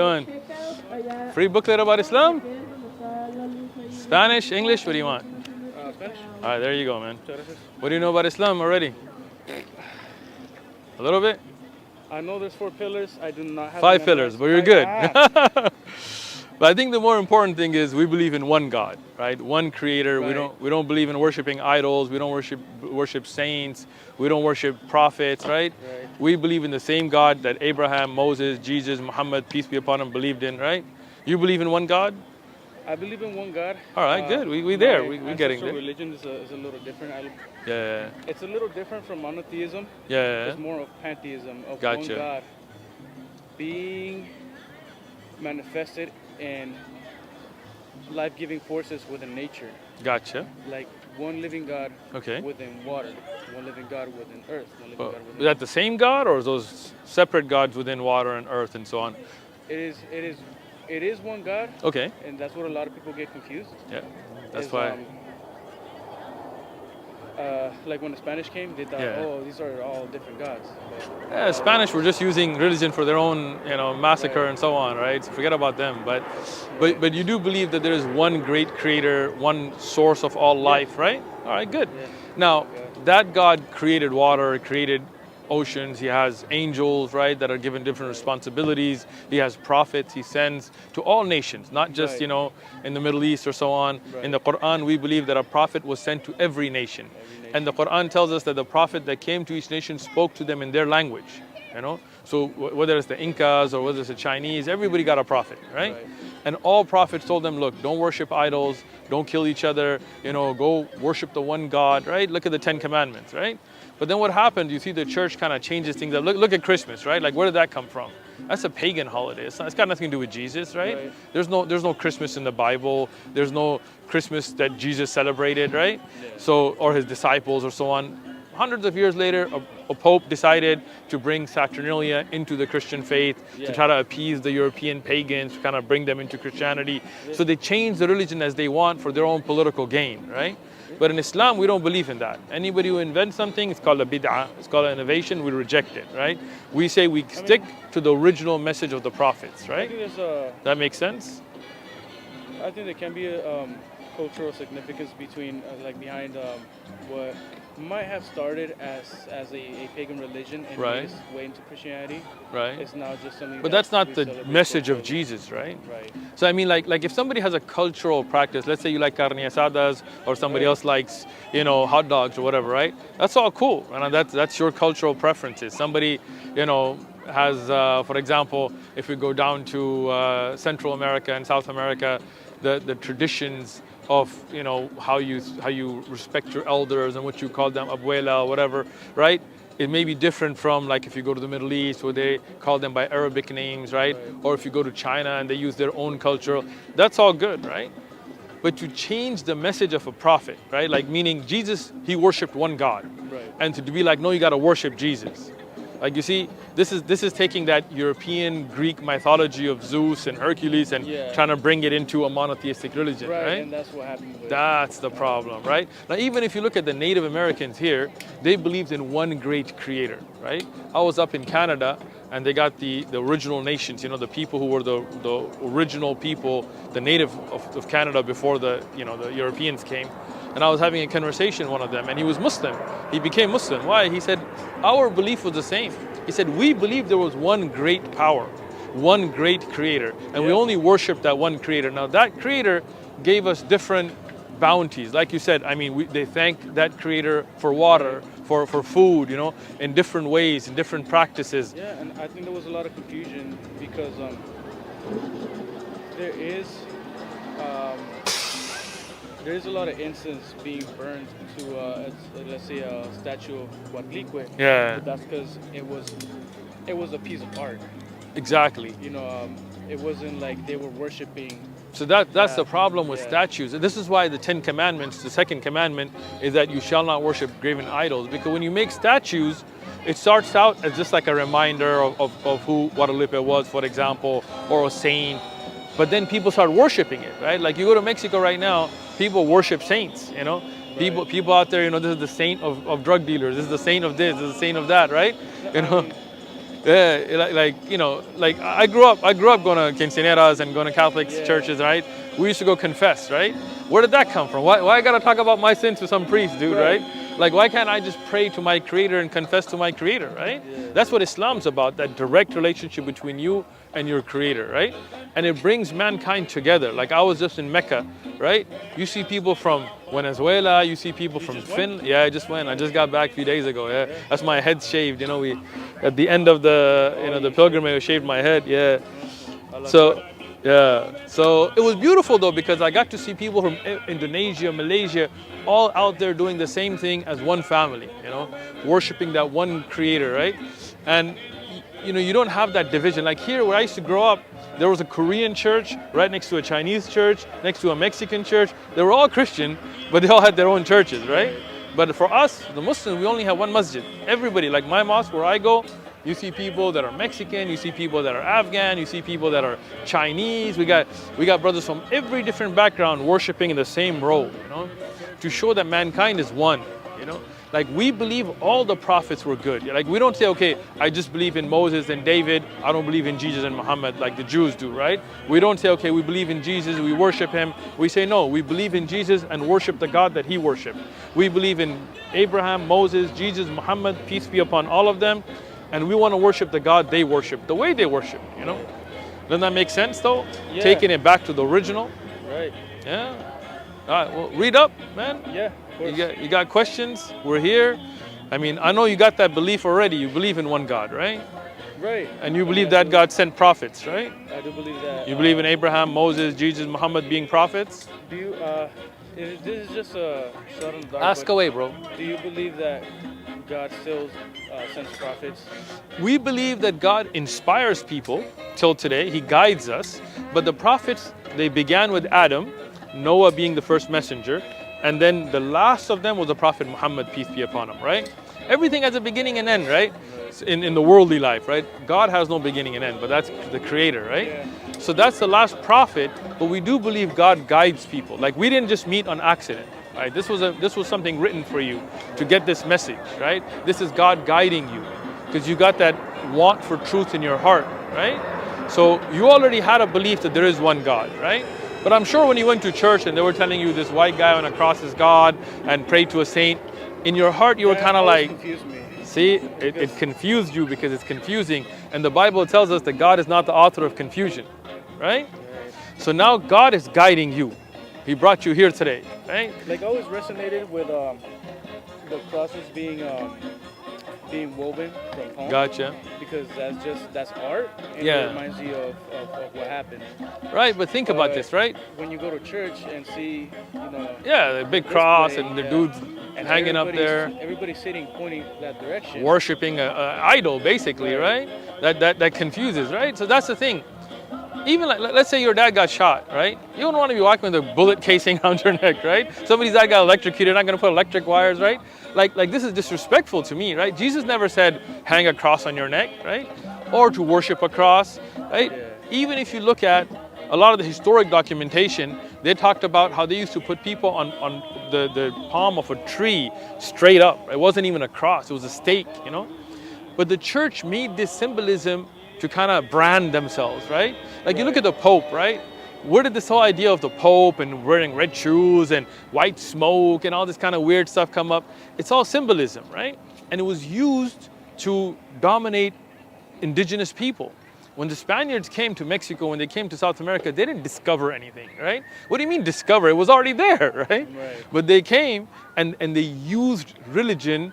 Doing? Free booklet about Islam? Spanish, English, what do you want? Spanish. All right, there you go, man. What do you know about Islam already? A little bit? I know there's 4 pillars. I do not have 5 pillars, but you're good. Ah. But I think the more important thing is we believe in one God, right? One creator. Right. We don't believe in worshiping idols. We don't worship saints. We don't worship prophets, right? Right. We believe in the same God that Abraham, Moses, Jesus, Muhammad, peace be upon him, believed in, right? You believe in one God? I believe in one God. All right, good. We there. We getting there. Religion is a little different. Yeah. It's a little different from monotheism. Yeah. It's more of pantheism, of Gotcha. one God being manifested in life-giving forces within nature. Gotcha. Like one living God Okay. within water, one living God within earth, one living God within Is that the same God, or is those separate gods within water and earth and so on? It is one God. Okay. And that's what a lot of people get confused. Yeah. That's why. Like when the Spanish came, they thought, oh, these are all different gods. Yeah, Spanish were just using religion for their own, massacre and so on, right? So forget about them. But you do believe that there is one great creator, one source of all life, right? All right, good. Yeah. Now, that God created water, created oceans, he has angels, right, that are given different responsibilities. He has prophets he sends to all nations, not just, Right. In the Middle East or so on. Right. In the Quran, we believe that a prophet was sent to every nation. And the Quran tells us that the prophet that came to each nation spoke to them in their language, So whether it's the Incas or whether it's the Chinese, everybody got a prophet, right? And all prophets told them, look, don't worship idols, don't kill each other, go worship the one God, right? Look at the 10 Commandments, right? But then what happened, you see the church kind of changes things up. Look at Christmas, right? Like, where did that come from? That's a pagan holiday. It's got nothing to do with Jesus, right? There's no Christmas in the Bible. There's no Christmas that Jesus celebrated, right? Yeah. So, or his disciples or so on. Hundreds of years later, a pope decided to bring Saturnalia into the Christian faith, to try to appease the European pagans, to kind of bring them into Christianity. So they change the religion as they want for their own political gain, right? But in Islam, we don't believe in that. Anybody who invents something, it's called a bid'ah, it's called an innovation, we reject it, right? We say we stick to the original message of the prophets, right? I think that makes sense? I think there can be a cultural significance behind what might have started as a pagan religion and made its way into Christianity. Right. It's now just something. But that's not the message of Jesus, right? Right. So I mean, like if somebody has a cultural practice, let's say you like carne asadas, or somebody else likes, hot dogs or whatever, right? That's all cool, and that's your cultural preferences. Somebody, has, for example, if we go down to Central America and South America, the traditions of how you respect your elders and what you call them, abuela or whatever, right? It may be different from like if you go to the Middle East where they call them by Arabic names, right? Or if you go to China and they use their own culture, that's all good, right? But to change the message of a prophet, right? Like meaning Jesus, he worshipped one God. Right. And to be like, no, you got to worship Jesus. Like you see, this is taking that European Greek mythology of Zeus and Hercules and trying to bring it into a monotheistic religion, right? And that's what happened. That's the problem, right? Now, even if you look at the Native Americans here, they believed in one great creator, right? I was up in Canada, and they got the original nations, the people who were the original people, the native of Canada before the Europeans came. And I was having a conversation with one of them, and he was Muslim. He became Muslim. Why? He said, our belief was the same. He said, we believe there was one great power, one great creator, and we only worship that one creator. Now, that creator gave us different bounties. Like you said, I mean, they thank that creator for water, for food, in different ways, in different practices. Yeah, and I think there was a lot of confusion because there is a lot of incense being burned to, let's say, a statue of Huatlicue. Yeah. But that's because it was a piece of art. Exactly. It wasn't like they were worshiping. So that's the problem with statues. This is why the 10 Commandments, the second commandment, is that you shall not worship graven idols. Because when you make statues, it starts out as just like a reminder of who Guadalupe was, for example, or a saint. But then people start worshiping it, right? Like you go to Mexico right now, people worship saints, People out there, this is the saint of drug dealers, this is the saint of this is the saint of that, right? Yeah, like you know, like I grew up going to quinceañeras and going to Catholic churches, right? We used to go confess, right? Where did that come from? Why I gotta talk about my sins to some priest, dude, right? Like, why can't I just pray to my Creator and confess to my Creator, right? That's what Islam's about, that direct relationship between you and your Creator, right? And it brings mankind together. Like, I was just in Mecca, right? You see people from Venezuela, you see people from Finland. Yeah, I just went. I just got back a few days ago. Yeah, that's my head shaved. You know, we at the end of the the pilgrimage, I shaved my head. Yeah. So. Yeah, so it was beautiful though, because I got to see people from Indonesia, Malaysia, all out there doing the same thing as one family, you know, worshiping that one Creator, right? And you know, you don't have that division. Like here where I used to grow up, there was a Korean church right next to a Chinese church, next to a Mexican church. They were all Christian, but they all had their own churches, right? But for us, the Muslims, we only have one masjid. Everybody, like my mosque where I go, you see people that are Mexican, you see people that are Afghan, you see people that are Chinese. We got brothers from every different background worshiping in the same role, you know, to show that mankind is one, you know. Like, we believe all the prophets were good. Like, we don't say, okay, I just believe in Moses and David, I don't believe in Jesus and Muhammad like the Jews do, right? We don't say, okay, we believe in Jesus, we worship him. We say, no, we believe in Jesus and worship the God that he worshiped. We believe in Abraham, Moses, Jesus, Muhammad, peace be upon all of them. And we want to worship the God they worship, the way they worship, you know? Doesn't that make sense though? Yeah. Taking it back to the original. Right. Yeah. All right, well, read up, man. Yeah, of course. You got questions? We're here. I mean, I know you got that belief already. You believe in one God, right? Right. And you believe that God sent prophets, right? I do believe that. You believe in Abraham, Moses, Jesus, Muhammad being prophets? Do you, this is just a shot in the dark. Ask away, bro. Do you believe that God still sends prophets? We believe that God inspires people till today. He guides us. But the prophets, they began with Adam, Noah being the first messenger. And then the last of them was the Prophet Muhammad, peace be upon him, right? Everything has a beginning and end, right? In the worldly life, right? God has no beginning and end, but that's the Creator, right? Yeah. So that's the last prophet, but we do believe God guides people. Like, we didn't just meet on accident, right? This was something written for you to get this message, right? This is God guiding you because you got that want for truth in your heart, right? So you already had a belief that there is one God, right? But I'm sure when you went to church and they were telling you this white guy on a cross is God and pray to a saint, in your heart you were kind of like, confused me. See, it confused you because it's confusing. And the Bible tells us that God is not the author of confusion, right? So now God is guiding you. He brought you here today, right? Like, I always resonated with the crosses being woven from home. Gotcha. Because that's art, and Yeah. it reminds you of what happened. Right, but think about this, right? When you go to church and see, Yeah, the big cross display, and the yeah. dudes and hanging up there, everybody's sitting pointing that direction. worshiping a idol, basically, right? That confuses, right? So that's the thing. Even like, let's say your dad got shot, right? You don't want to be walking with a bullet casing around your neck, right? Somebody's dad got electrocuted, not going to put electric wires, right? Like this is disrespectful to me, right? Jesus never said hang a cross on your neck, right? Or to worship a cross, right? Yeah. Even if you look at a lot of the historic documentation, they talked about how they used to put people on the palm of a tree straight up. It wasn't even a cross, it was a stake, you know? But the church made this symbolism to kind of brand themselves, right? Like you look at the Pope, right? Where did this whole idea of the Pope and wearing red shoes and white smoke and all this kind of weird stuff come up? It's all symbolism, right? And it was used to dominate indigenous people. When the Spaniards came to Mexico, when they came to South America, they didn't discover anything, right? What do you mean discover? It was already there, right? But they came and they used religion